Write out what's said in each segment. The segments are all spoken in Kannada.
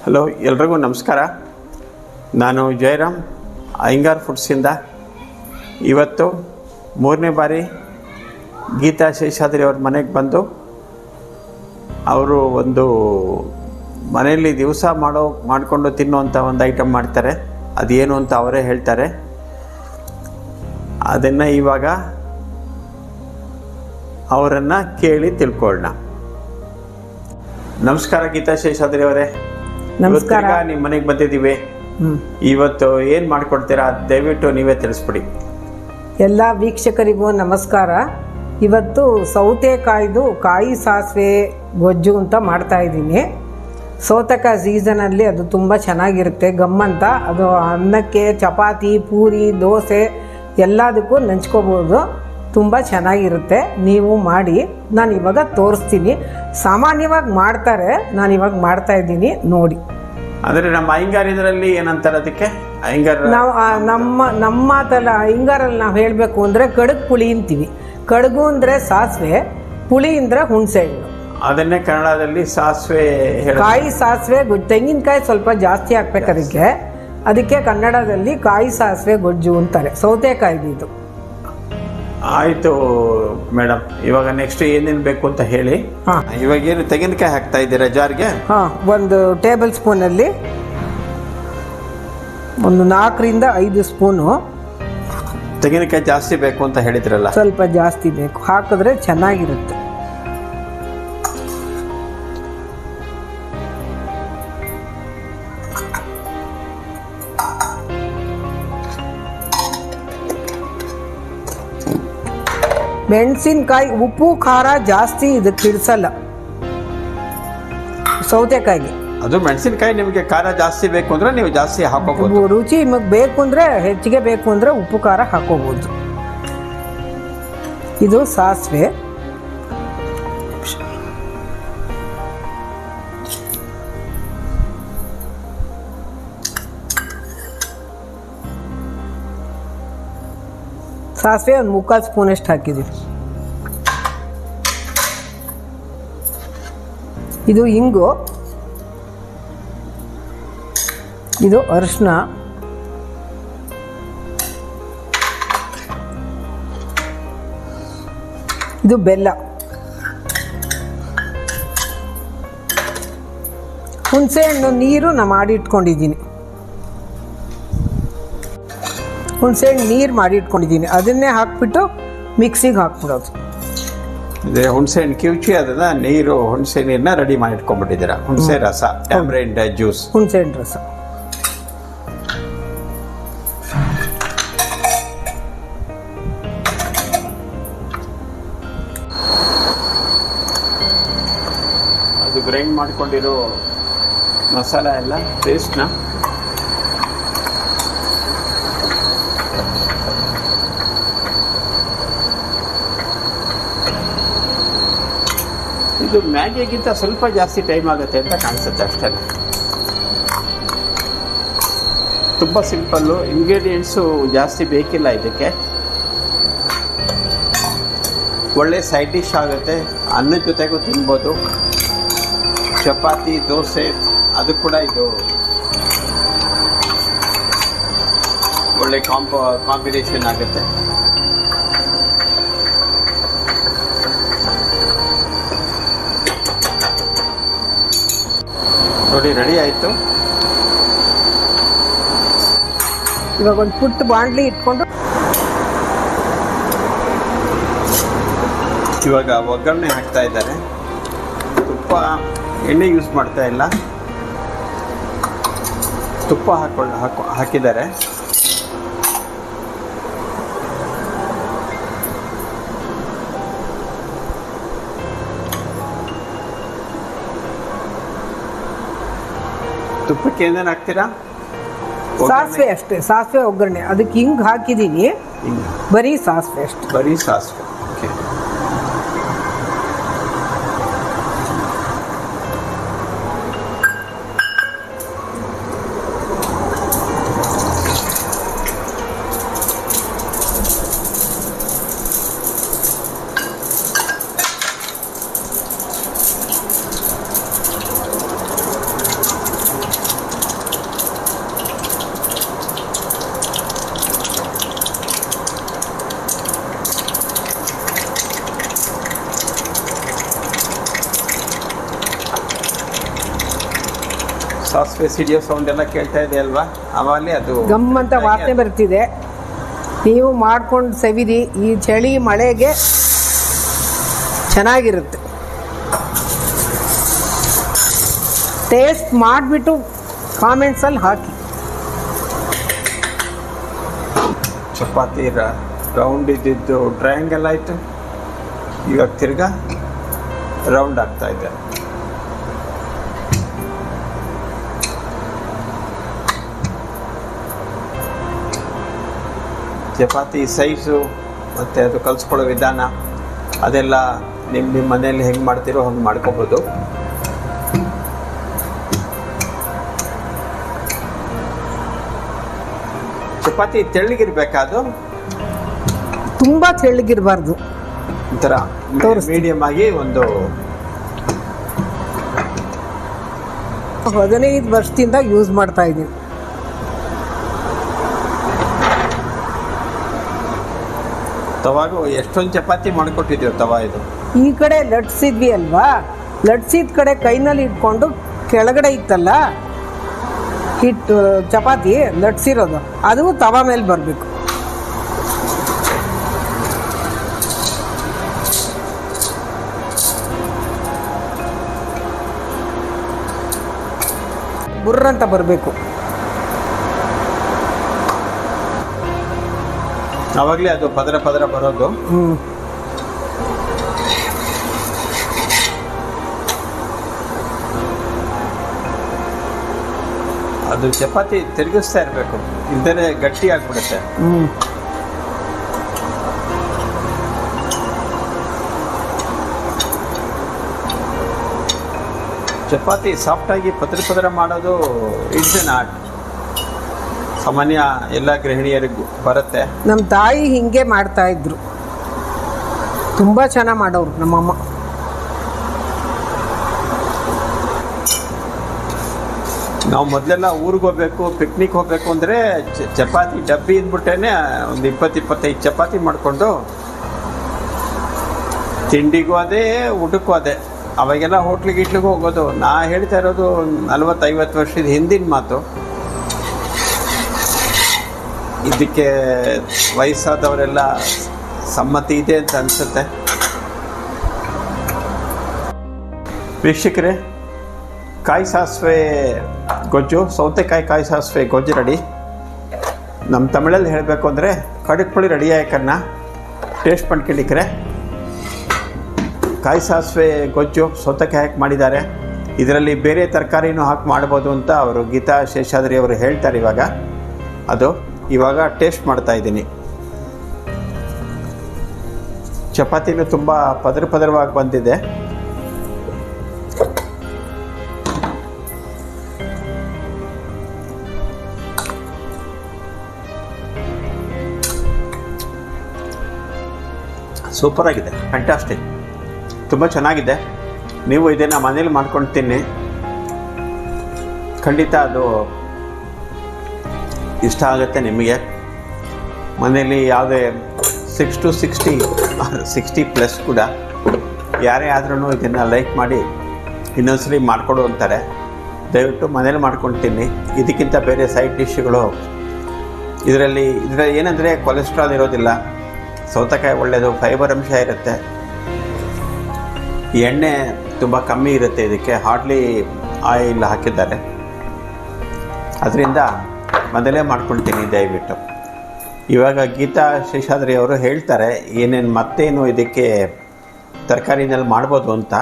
ಹಲೋ, ಎಲ್ರಿಗೂ ನಮಸ್ಕಾರ. ನಾನು ಜಯರಾಮ್, ಅಯ್ಯಂಗಾರ್ ಫುಡ್ಸಿಂದ. ಇವತ್ತು 3ನೇ ಬಾರಿ ಗೀತಾ ಶೇಷಾದ್ರಿ ಅವ್ರ ಮನೆಗೆ ಬಂದು ಅವರು ಒಂದು ಮನೆಯಲ್ಲಿ ದಿವಸ ಮಾಡಿಕೊಂಡು ತಿನ್ನುವಂಥ ಒಂದು ಐಟಮ್ ಮಾಡ್ತಾರೆ. ಅದೇನು ಅಂತ ಅವರೇ ಹೇಳ್ತಾರೆ. ಅದನ್ನು ಇವಾಗ ಅವರನ್ನು ಕೇಳಿ ತಿಳ್ಕೊಳ್ಳೋಣ. ನಮಸ್ಕಾರ ಗೀತಾ ಶೇಷಾದ್ರಿ ಅವರೇ. ನಮಸ್ಕಾರ. ನಿಮ್ಮ ಮನೆಗೆ ಬಂದಿದ್ದೀವಿ. ಇವತ್ತು ಏನು ಮಾಡಿಕೊಡ್ತೀರಾ ದಯವಿಟ್ಟು ನೀವೇ ತಿಳಿಸ್ಬಿಡಿ. ಎಲ್ಲ ವೀಕ್ಷಕರಿಗೂ ನಮಸ್ಕಾರ. ಇವತ್ತು ಸೌತೆಕಾಯ್ದು ಕಾಯಿ ಸಾಸಿವೆ ಗೊಜ್ಜು ಅಂತ ಮಾಡ್ತಾ ಇದ್ದೀನಿ. ಸೌತೆಕಾಯಿ ಸೀಸನಲ್ಲಿ ಅದು ತುಂಬ ಚೆನ್ನಾಗಿರುತ್ತೆ, ಗಮ್ಮಂತ. ಅದು ಅನ್ನಕ್ಕೆ, ಚಪಾತಿ, ಪೂರಿ, ದೋಸೆ ಎಲ್ಲದಕ್ಕೂ ನೆಂಚ್ಕೋಬೋದು. ತುಂಬ ಚೆನ್ನಾಗಿರುತ್ತೆ. ನೀವು ಮಾಡಿ. ನಾನು ಇವಾಗ ತೋರಿಸ್ತೀನಿ. ಸಾಮಾನ್ಯವಾಗಿ ಮಾಡ್ತಾರೆ, ನಾನು ಇವಾಗ ಮಾಡ್ತಾ ಇದ್ದೀನಿ, ನೋಡಿ. ಅಂದರೆ ನಮ್ಮ ಅಯ್ಯಂಗಾರ್ ಇದರಲ್ಲಿ ಏನಂತಾರೆ ಅದಕ್ಕೆ? ಅಯ್ಯಂಗಾರ್ ನಾವು ನಮ್ಮ ಮಾತಲ್ಲ, ಅಯ್ಯಂಗಾರಲ್ಲಿ ನಾವು ಹೇಳಬೇಕು ಅಂದರೆ ಕಡುಗು ಪುಳಿ ಅಂತೀವಿ. ಕಡುಗು ಅಂದರೆ ಸಾಸಿವೆ, ಪುಳಿ ಅಂದರೆ ಹುಣಸೆ ಹಣ್ಣು. ಅದನ್ನೇ ಕನ್ನಡದಲ್ಲಿ ಸಾಸಿವೆ ಕಾಯಿ ಸಾಸಿವೆ ಗೊಜ್ಜು. ತೆಂಗಿನಕಾಯಿ ಸ್ವಲ್ಪ ಜಾಸ್ತಿ ಹಾಕ್ಬೇಕು ಅದಕ್ಕೆ ಕನ್ನಡದಲ್ಲಿ ಕಾಯಿ ಸಾಸಿವೆ ಗೊಜ್ಜು ಅಂತಾರೆ. ಸೌತೆಕಾಯ್ದು ಇದು. ಆಯಿತು ಮೇಡಮ್. ಇವಾಗ ನೆಕ್ಸ್ಟ್ ಏನೇನು ಬೇಕು ಅಂತ ಹೇಳಿ. ಇವಾಗ ಏನು ತೆಂಗಿನಕಾಯಿ ಹಾಕ್ತಾ ಇದ್ದೀರಾ ಜಾರ್ಗೆ? ಒಂದು ಟೇಬಲ್ ಸ್ಪೂನಲ್ಲಿ ಒಂದು 4ರಿಂದ 5 ಸ್ಪೂನು ತೆಂಗಿನಕಾಯಿ ಜಾಸ್ತಿ ಬೇಕು ಅಂತ ಹೇಳಿದ್ರಲ್ಲ, ಸ್ವಲ್ಪ ಜಾಸ್ತಿ ಬೇಕು. ಹಾಕಿದ್ರೆ ಚೆನ್ನಾಗಿರುತ್ತೆ. ಮೆಣಸಿನ್ಕಾಯಿ, ಉಪ್ಪು ಖಾರ ಜಾಸ್ತಿ ಇದಕ್ಕೆ ಇಳಿಸಲ್ಲ ಸೌತೆಕಾಯಿಗೆ. ಅದು ಮೆಣಸಿನಕಾಯಿ ನಿಮಗೆ ಖಾರ ಜಾಸ್ತಿ ಬೇಕು ಅಂದ್ರೆ ನೀವು ಜಾಸ್ತಿ ಹಾಕೋಬಹುದು. ರುಚಿ ನಿಮಗೆ ಬೇಕು ಅಂದರೆ, ಹೆಚ್ಚಿಗೆ ಬೇಕು ಅಂದರೆ ಉಪ್ಪು ಖಾರ ಹಾಕೋಬಹುದು. ಇದು ಸಾಸಿವೆ, ಸಾಸಿವೆ ಒಂದು 3/4 ಸ್ಪೂನಷ್ಟು ಹಾಕಿದ್ದೀವಿ. ಇದು ಇಂಗು, ಇದು ಅರಿಶಿನ, ಇದು ಬೆಲ್ಲ, ಹುಣಸೆಹಣ್ಣು ನೀರು ನಾನು ಮಾಡಿ ಇಟ್ಕೊಂಡಿದ್ದೀನಿ. ಹುಣಸೆಹಣ್ಣು ನೀರು ಮಾಡಿ ಇಟ್ಕೊಂಡಿದ್ದೀನಿ, ಅದನ್ನೇ ಹಾಕ್ಬಿಟ್ಟು ಮಿಕ್ಸಿಗೆ ಹಾಕ್ಬಿಡೋದು. ಇದೇ ಹುಣಸೆಹಣ್ಣು ಕಿವುಚಿ ಅದನ್ನ ನೀರು, ಹುಣಸೆ ನೀರನ್ನ ರೆಡಿ ಮಾಡಿ ಇಟ್ಕೊಂಡ್ಬಿಟ್ಟಿದ್ದೀರಾ. ಹುಣಸೆ ರಸ, ಟ್ಯಾಮ್ರೈಂಡ್ ಜ್ಯೂಸ್, ಹುಣಸೆಹಣ್ಣು ರಸ. ಅದು ಗ್ರೈಂಡ್ ಮಾಡ್ಕೊಂಡಿರೋ ಮಸಾಲ ಎಲ್ಲ ಪೇಸ್ಟ್ನ ಇದು ಮ್ಯಾಗಿಗಿಂತ ಸ್ವಲ್ಪ ಜಾಸ್ತಿ ಟೈಮ್ ಆಗುತ್ತೆ ಅಂತ ಕಾಣಿಸುತ್ತೆ ಅಷ್ಟೇ. ತುಂಬ ಸಿಂಪಲ್ಲು, ಇಂಗ್ರೀಡಿಯೆಂಟ್ಸು ಜಾಸ್ತಿ ಬೇಕಿಲ್ಲ ಇದಕ್ಕೆ. ಒಳ್ಳೆ ಸೈಡ್ ಡಿಶ್ ಆಗುತ್ತೆ. ಅನ್ನದ ಜೊತೆಗೂ ತಿನ್ಬೋದು. ಚಪಾತಿ, ದೋಸೆ ಅದು ಕೂಡ ಇದು ಒಳ್ಳೆ ಕಾಂಬಿನೇಷನ್ ಆಗುತ್ತೆ. ನೋಡಿ, ರೆಡಿ ಆಯಿತು. ಇವಾಗ ಒಂದು ಪುಟ್ಟ ಬಾಣಲಿ ಇಟ್ಕೊಂಡು ಇವಾಗ ಒಗ್ಗರಣೆ ಹಾಕ್ತಾ ಇದ್ದಾರೆ. ತುಪ್ಪ, ಎಣ್ಣೆ ಯೂಸ್ ಮಾಡ್ತಾ ಇಲ್ಲ, ತುಪ್ಪ ಹಾಕಿದ್ದಾರೆ. ತುಪ್ಪಕ್ಕೆ ಏನೇನು ಹಾಕ್ತೀರಾ? ಸಾಸಿವೆ ಅಷ್ಟೇ, ಸಾಸಿವೆ ಒಗ್ಗರಣೆ. ಅದಕ್ಕೆ ಹಿಂಗೆ ಹಾಕಿದ್ದೀನಿ, ಬರೀ ಸಾಸಿವೆ ಅಷ್ಟೇ. ಬರೀ ಸಾಸಿವೆ. ಓಕೆ. ಸಾಸಿವೆ ಸಿಡಿಯೋ ಸೌಂಡ್ ಎಲ್ಲ ಕೇಳ್ತಾ ಇದೆ ಅಲ್ವಾ? ಆವಾಗಲೇ ಅದು ಗಮ್ ಅಂತ ವಾಸನೆ ಬರ್ತಿದೆ. ನೀವು ಮಾಡ್ಕೊಂಡು ಸವಿರಿ, ಈ ಚಳಿ ಮಳೆಗೆ ಚೆನ್ನಾಗಿರುತ್ತೆ. ಟೇಸ್ಟ್ ಮಾಡಿಬಿಟ್ಟು ಕಾಮೆಂಟ್ಸಲ್ಲಿ ಹಾಕಿ. ಚಪಾತಿ ರೌಂಡ್ ಇದ್ದಿದ್ದು ಟ್ರಯಾಂಗಲ್ ಆಯಿತು, ಇವಾಗ ತಿರ್ಗಾ ರೌಂಡ್ ಆಗ್ತಾ ಇದೆ. ಚಪಾತಿ ಸೈಜು ಮತ್ತು ಅದು ಕಲಿಸ್ಕೊಳ್ಳೋ ವಿಧಾನ ಅದೆಲ್ಲ ನಿಮ್ಮ ಮನೆಯಲ್ಲಿ ಹೆಂಗೆ ಮಾಡ್ತೀರೋ ಹಂಗೆ ಮಾಡ್ಕೋಬೋದು. ಚಪಾತಿ ತೆಳ್ಳಗಿರ್ಬೇಕಾದು, ತುಂಬ ತೆಳ್ಳಗಿರಬಾರ್ದು, ಒಂಥರ ಮೀಡಿಯಮ್ ಆಗಿ. ಒಂದು 15 ವರ್ಷದಿಂದ ಯೂಸ್ ಮಾಡ್ತಾ ಇದ್ದೀನಿ. ತವಾಗ ಎಷ್ಟೊಂದು ಚಪಾತಿ ಮಾಡಿಕೊಟ್ಟಿದ್ದೀವಿ. ತವಾ ಇದು ಈ ಕಡೆ ಲಟ್ಸಿದ್ವಿ ಅಲ್ವಾ, ಲಟ್ಸಿದ ಕಡೆ ಕೈನಲ್ಲಿ ಇಟ್ಕೊಂಡು ಕೆಳಗಡೆ ಇತ್ತಲ್ಲ ಹಿಟ್ಟು ಚಪಾತಿ ಲಟ್ಸಿರೋದು, ಅದು ತವಾ ಮೇಲೆ ಬರಬೇಕು. ಬುರ್ರಂತ ಬರಬೇಕು. ಆವಾಗಲೇ ಅದು ಪದರ ಪದರ ಬರೋದು. ಅದು ಚಪಾತಿ ತಿರುಗಿಸ್ತಾ ಇರಬೇಕು, ಇಲ್ಲದೇ ಗಟ್ಟಿ ಆಗ್ಬಿಡುತ್ತೆ. ಚಪಾತಿ ಸಾಫ್ಟಾಗಿ ಪದರ ಮಾಡೋದು ಇಟ್ಸ್ ಎನ್ ಆರ್ಟ್. ಸಾಮಾನ್ಯ ಎಲ್ಲ ಗೃಹಿಣಿಯರಿಗೂ ಬರುತ್ತೆ. ನಮ್ಮ ತಾಯಿ ಹಿಂಗೆ ಮಾಡ್ತಾ ಇದ್ರು, ತುಂಬ ಚೆನ್ನಾಗಿ ಮಾಡೋರು ನಮ್ಮಮ್ಮ. ನಾವು ಮೊದಲೆಲ್ಲ ಊರಿಗೆ ಹೋಗ್ಬೇಕು, ಪಿಕ್ನಿಕ್ ಹೋಗ್ಬೇಕು ಅಂದರೆ ಚಪಾತಿ ಡಬ್ಬಿ ಅಂದ್ಬಿಟ್ಟೇನೆ ಒಂದು 20-25 ಚಪಾತಿ ಮಾಡಿಕೊಂಡು ತಿಂಡಿಗೂ ಅದೇ ಊಟಕ್ಕೂ ಅದೇ. ಅವಾಗೆಲ್ಲ ಹೋಟ್ಲಿಗೆ ಹೋಗೋದು. ನಾ ಹೇಳ್ತಾ ಇರೋದು 40-50 ವರ್ಷದ ಹಿಂದಿನ ಮಾತು. ಇದಕ್ಕೆ ವಯಸ್ಸಾದವರೆಲ್ಲ ಸಮ್ಮತಿ ಇದೆ ಅಂತ ಅನಿಸುತ್ತೆ. ವೀಕ್ಷಕರೇ, ಕಾಯಿ ಸಾಸಿವೆ ಗೊಜ್ಜು, ಸೌತೆಕಾಯಿ ಕಾಯಿ ಸಾಸಿವೆ ಗೊಜ್ಜು ರೆಡಿ. ನಮ್ಮ ತಮಿಳಲ್ಲಿ ಹೇಳಬೇಕು ಅಂದರೆ ಕಡಕ್ಪುಳಿ ರೆಡಿ ಆಯ್ಕನ್ನ ಟೇಸ್ಟ್ ಪಂಡ್ಕೊಂಡಿಕ್ರೆ. ಕಾಯಿ ಸಾಸಿವೆ ಗೊಜ್ಜು ಸೌತೆಕಾಯಿ ಹಾಕಿ ಮಾಡಿದ್ದಾರೆ. ಇದರಲ್ಲಿ ಬೇರೆ ತರಕಾರಿನೂ ಹಾಕಿ ಮಾಡ್ಬೋದು ಅಂತ ಅವರು ಗೀತಾ ಶೇಷಾದ್ರಿ ಅವರು ಹೇಳ್ತಾರೆ. ಇವಾಗ ಟೇಸ್ಟ್ ಮಾಡ್ತಾ ಇದ್ದೀನಿ. ಚಪಾತಿನೂ ತುಂಬ ಪದರವಾಗಿ ಬಂದಿದೆ. ಸೂಪರ್ ಆಗಿದೆ, ಫ್ಯಾಂಟಾಸ್ಟಿಕ್, ತುಂಬ ಚೆನ್ನಾಗಿದೆ. ನೀವು ಇದನ್ನು ಮನೇಲಿ ಮಾಡ್ಕೊಂಡು ತಿನ್ನಿ, ಖಂಡಿತ ಅದು ಇಷ್ಟ ಆಗುತ್ತೆ ನಿಮಗೆ. ಮನೇಲಿ ಯಾವುದೇ 6 to 60+ ಕೂಡ ಯಾರೇ ಆದ್ರೂ ಇದನ್ನು ಲೈಕ್ ಮಾಡಿ ಇನ್ನೊಂದ್ಸರಿ ಮಾಡಿಕೊಡು ಅಂತಾರೆ. ದಯವಿಟ್ಟು ಮನೇಲಿ ಮಾಡ್ಕೊಂಡು ತಿನ್ನಿ. ಇದಕ್ಕಿಂತ ಬೇರೆ ಸೈಡ್ ಡಿಶ್ಗಳು ಇದರಲ್ಲಿ ಏನಂದರೆ ಕೊಲೆಸ್ಟ್ರಾಲ್ ಇರೋದಿಲ್ಲ. ಸೌತೆಕಾಯಿ ಒಳ್ಳೆಯದು, ಫೈಬರ್ ಅಂಶ ಇರುತ್ತೆ, ಎಣ್ಣೆ ತುಂಬ ಕಮ್ಮಿ ಇರುತ್ತೆ. ಇದಕ್ಕೆ ಹಾರ್ಡ್ಲಿ ಆಯಿಲ್ ಹಾಕಿದ್ದಾರೆ. ಅದರಿಂದ ಮೊದಲೇ ಮಾಡ್ಕೊಳ್ತೀನಿ ದಯವಿಟ್ಟು. ಇವಾಗ ಗೀತಾ ಶೇಷಾದ್ರಿ ಅವರು ಹೇಳ್ತಾರೆ ಏನೇನು ಮತ್ತೇನು ಇದಕ್ಕೆ ತರಕಾರಿನಲ್ಲಿ ಮಾಡ್ಬೋದು ಅಂತ.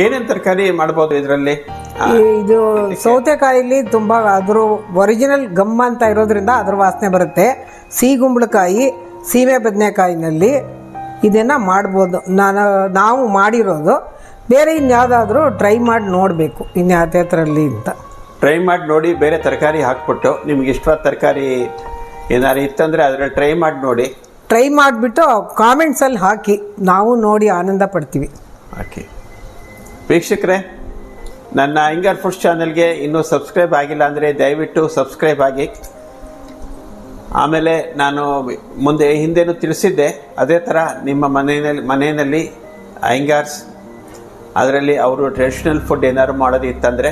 ಏನೇನು ತರಕಾರಿ ಮಾಡ್ಬೋದು ಇದರಲ್ಲಿ? ಇದು ಸೌತೆಕಾಯಿಲಿ ತುಂಬ ಅದ್ರ ಒರಿಜಿನಲ್ ಗಮ್ಮ ಅಂತ ಇರೋದ್ರಿಂದ ಅದ್ರ ವಾಸನೆ ಬರುತ್ತೆ. ಸಿಗುಂಬಳಕಾಯಿ, ಸೀಮೆ ಬದನೆಕಾಯಿನಲ್ಲಿ ಇದನ್ನು ಮಾಡ್ಬೋದು. ನಾವು ಮಾಡಿರೋದು. ಬೇರೆ ಇನ್ಯಾವುದಾದ್ರೂ ಟ್ರೈ ಮಾಡಿ ನೋಡಬೇಕು ಇನ್ಯಾವುದೇ ಥರಲ್ಲಿ ಅಂತ. ಟ್ರೈ ಮಾಡಿ ನೋಡಿ, ಬೇರೆ ತರಕಾರಿ ಹಾಕ್ಬಿಟ್ಟು ನಿಮ್ಗೆ ಇಷ್ಟವಾದ ತರಕಾರಿ ಏನಾದ್ರು ಇತ್ತಂದರೆ ಅದರಲ್ಲಿ ಟ್ರೈ ಮಾಡಿ ನೋಡಿ. ಟ್ರೈ ಮಾಡಿಬಿಟ್ಟು ಕಾಮೆಂಟ್ಸಲ್ಲಿ ಹಾಕಿ, ನಾವು ನೋಡಿ ಆನಂದ ಪಡ್ತೀವಿ. ಓಕೆ ವೀಕ್ಷಕರೇ, ನನ್ನ ಅಯ್ಯಂಗಾರ್ ಫುಡ್ಸ್ ಚಾನಲ್ಗೆ ಇನ್ನೂ ಸಬ್ಸ್ಕ್ರೈಬ್ ಆಗಿಲ್ಲ ಅಂದರೆ ದಯವಿಟ್ಟು ಸಬ್ಸ್ಕ್ರೈಬ್ ಆಗಿ. ಆಮೇಲೆ ನಾನು ಹಿಂದೆನೂ ತಿಳಿಸಿದ್ದೆ, ಅದೇ ಥರ ನಿಮ್ಮ ಮನೆಯಲ್ಲಿ ಅಯ್ಯಂಗಾರ್ಸ್ ಅದರಲ್ಲಿ ಅವರು ಟ್ರೆಡಿಷ್ನಲ್ ಫುಡ್ ಏನಾದ್ರು ಮಾಡೋದು ಇತ್ತಂದರೆ,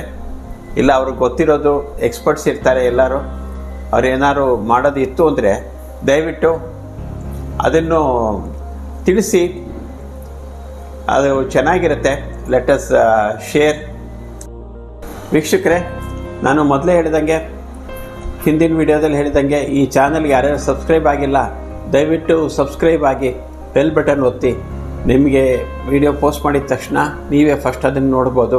ಇಲ್ಲ ಅವ್ರಿಗೆ ಗೊತ್ತಿರೋದು ಎಕ್ಸ್ಪರ್ಟ್ಸ್ ಇರ್ತಾರೆ ಎಲ್ಲರೂ, ಅವ್ರು ಏನಾದ್ರು ಮಾಡೋದು ಇತ್ತು ಅಂದರೆ ದಯವಿಟ್ಟು ಅದನ್ನು ತಿಳಿಸಿ. ಅದು ಚೆನ್ನಾಗಿರುತ್ತೆ. Let us share. ವೀಕ್ಷಕರೇ, ನಾನು ಮೊದಲೇ ಹೇಳಿದಂಗೆ, ಹಿಂದಿನ ವಿಡಿಯೋದಲ್ಲಿ ಹೇಳಿದಂಗೆ, ಈ ಚಾನಲ್ಗೆ ಯಾರ್ಯಾರು ಸಬ್ಸ್ಕ್ರೈಬ್ ಆಗಿಲ್ಲ ದಯವಿಟ್ಟು ಸಬ್ಸ್ಕ್ರೈಬ್ ಆಗಿ ಬೆಲ್ ಬಟನ್ ಒತ್ತಿ. ನಿಮಗೆ ವಿಡಿಯೋ ಪೋಸ್ಟ್ ಮಾಡಿದ ತಕ್ಷಣ ನೀವೇ ಫಸ್ಟ್ ಅದನ್ನು ನೋಡ್ಬೋದು.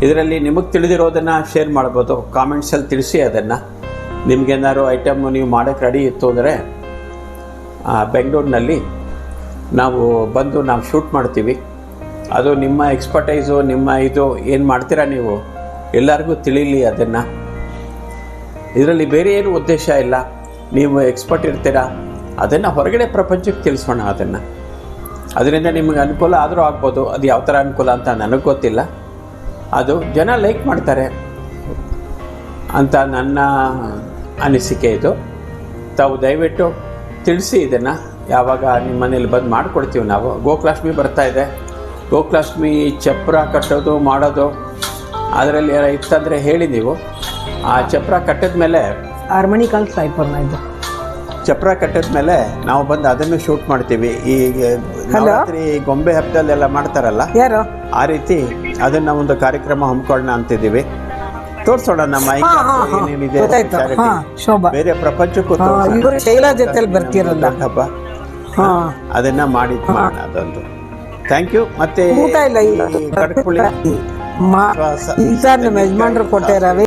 ಇದರಲ್ಲಿ ನಿಮಗೆ ತಿಳಿದಿರೋದನ್ನು ಶೇರ್ ಮಾಡ್ಬೋದು. ಕಾಮೆಂಟ್ಸಲ್ಲಿ ತಿಳಿಸಿ ಅದನ್ನು. ನಿಮಗೇನಾದ್ರು ಐಟಮ್ಮು ನೀವು ಮಾಡೋಕ್ಕೆ ರೆಡಿ ಇತ್ತು ಅಂದರೆ ಬೆಂಗಳೂರಿನಲ್ಲಿ ನಾವು ಬಂದು ನಾವು ಶೂಟ್ ಮಾಡ್ತೀವಿ. ಅದು ನಿಮ್ಮ ಎಕ್ಸ್ಪರ್ಟೈಸು, ನಿಮ್ಮ ಇದು ಏನು ಮಾಡ್ತೀರಾ ನೀವು ಎಲ್ಲರಿಗೂ ತಿಳಿಲಿ ಅದನ್ನು. ಇದರಲ್ಲಿ ಬೇರೆ ಏನು ಉದ್ದೇಶ ಇಲ್ಲ. ನೀವು ಎಕ್ಸ್ಪರ್ಟ್ ಇರ್ತೀರಾ, ಅದನ್ನು ಹೊರಗಡೆ ಪ್ರಪಂಚಕ್ಕೆ ತಿಳಿಸೋಣ. ಅದರಿಂದ ನಿಮಗೆ ಅನುಕೂಲ ಆದರೂ ಆಗ್ಬೋದು. ಅದು ಯಾವ ಥರ ಅನುಕೂಲ ಅಂತ ನನಗೆ ಗೊತ್ತಿಲ್ಲ. ಅದು ಜನ ಲೈಕ್ ಮಾಡ್ತಾರೆ ಅಂತ ನನ್ನ ಅನಿಸಿಕೆ ಇದು. ತಾವು ದಯವಿಟ್ಟು ತಿಳಿಸಿ ಇದನ್ನು. ಯಾವಾಗ ನಿಮ್ಮ ಮನೇಲಿ ಬಂದು ಮಾಡಿಕೊಡ್ತೀವಿ ನಾವು. ಗೋಕುಲಾಷ್ಟಮಿ ಬರ್ತಾಯಿದೆ. ಗೋಕುಲಾಷ್ಟಮಿ ಚಪ್ರ ಕಟ್ಟೋದು ಮಾಡೋದು ಅದರಲ್ಲಿ ಇತ್ತಂದರೆ ಹೇಳಿ ನೀವು. ಆ ಚಪ್ರ ಕಟ್ಟಿದ ಮೇಲೆ ಆರ್ಮಣಿ ಕಾಲ್ ಸಾಯ್ಪರ್ನ ಇದು ಚಪ್ರ ಕಟ್ಟಿದ ಮೇಲೆ ನಾವು ಬಂದು ಅದನ್ನು ಶೂಟ್ ಮಾಡ್ತೀವಿ. ಈ ನವರಾತ್ರಿ ಗೊಂಬೆ ಹಬ್ಬದಲ್ಲೆಲ್ಲ ಮಾಡ್ತಾರಲ್ಲ, ಯಾರು ಆ ರೀತಿ ಅದನ್ನು ಒಂದು ಕಾರ್ಯಕ್ರಮ ಹಮ್ಮಿಕೊಳ್ಳೋಣ ಅಂತಿದ್ದೀವಿ. ತೋರಿಸೋಣ ನಮ್ಮ ಏನೇನಿದೆ ಶೋಭಾ ಬೇರೆ ಪ್ರಪಂಚಕ್ಕೂ ಇವರು ಶೈಲಾ ಜೊತೆಲಿ ಬರ್ತಿರಲ್ಲ ಹಬ್ಬ, ಅದನ್ನ ಮಾಡಿ ಅದೊಂದು. Thank you. ಮತ್ತೆ ಊಟ ಇಲ್ಲ ಕಟ್ಪುಳಿ ನಿಮ್ಮ ಯಜಮಾನ್ರು ಕೊಟ್ಟೆ ರವಿ